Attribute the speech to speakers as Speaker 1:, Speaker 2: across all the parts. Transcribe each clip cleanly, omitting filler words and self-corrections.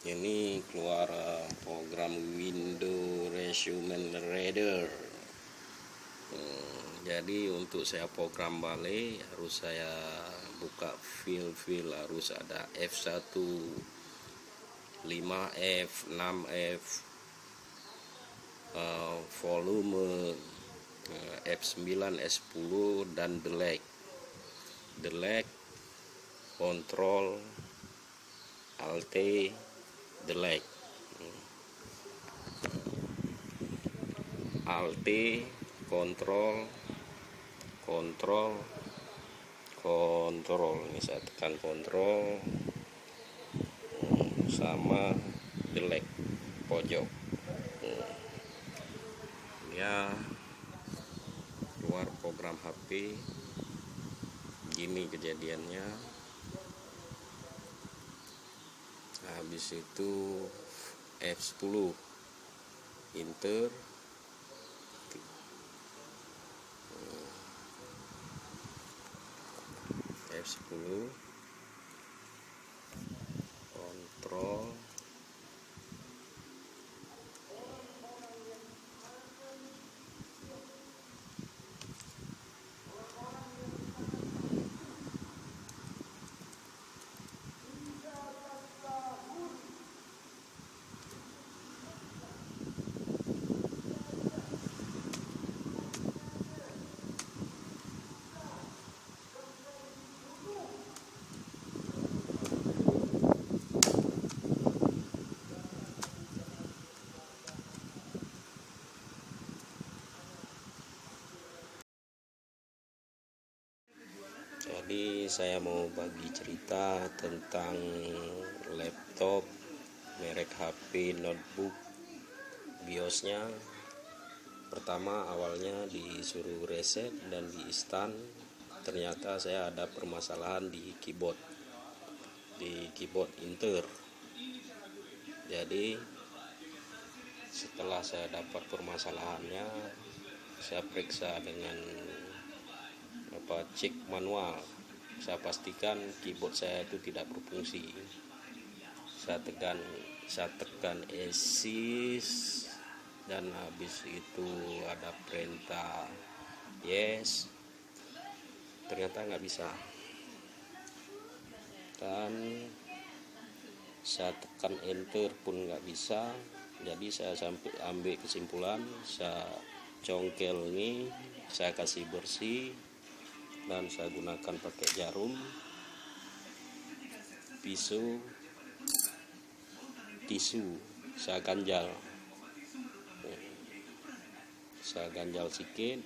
Speaker 1: Ini keluar program Windows Resume Reader. Jadi untuk saya program balik harus saya buka file harus ada F1, 5F, 6F, volume, F9, S10 dan delete, Control, Alt, delete, Alt, Control. Ini saya tekan Control sama delete pojok. Ya, keluar program HP. Gini kejadiannya. Habis itu F10 enter, F10 kontrol, Jadi saya mau bagi cerita tentang laptop merek HP notebook BIOSnya. Pertama awalnya disuruh reset dan di instan, ternyata saya ada permasalahan di keyboard enter. Jadi setelah saya dapat permasalahannya, saya periksa dengan cek manual. Saya pastikan keyboard saya itu tidak berfungsi. Saya tekan ESC dan habis itu ada perintah yes, ternyata nggak bisa. Dan saya tekan enter pun nggak bisa. Jadi saya sampai ambil kesimpulan, saya congkel ini, saya kasih bersih dan saya gunakan pakai jarum, pisau, tisu, saya ganjal sedikit.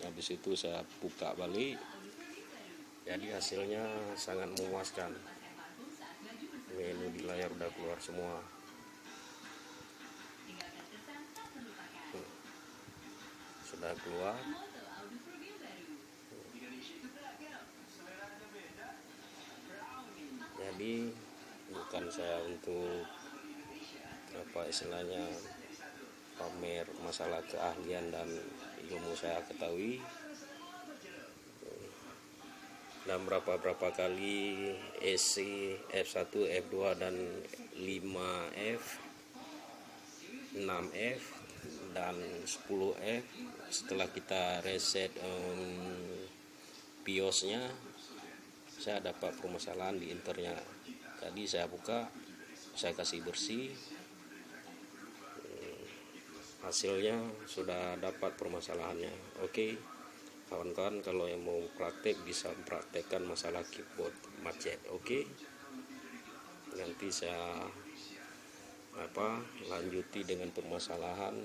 Speaker 1: Habis itu saya buka balik. Jadi hasilnya sangat memuaskan. Menu di layar udah keluar semua. Sudah keluar. Jadi bukan saya untuk istilahnya pamer masalah keahlian dan ilmu saya ketahui, dan berapa kali EC F1, F2 dan 5F, 6F dan 10F setelah kita reset BIOSnya, saya dapat permasalahan di internya. Jadi saya buka, saya kasih bersih, hasilnya sudah dapat permasalahannya. Oke, kawan-kawan, kalau yang mau praktek bisa mempraktekkan masalah keyboard macet. Oke, nanti saya lanjuti dengan permasalahan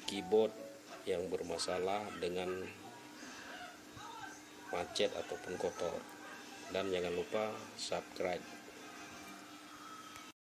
Speaker 1: keyboard yang bermasalah dengan macet ataupun kotor. Dan jangan lupa subscribe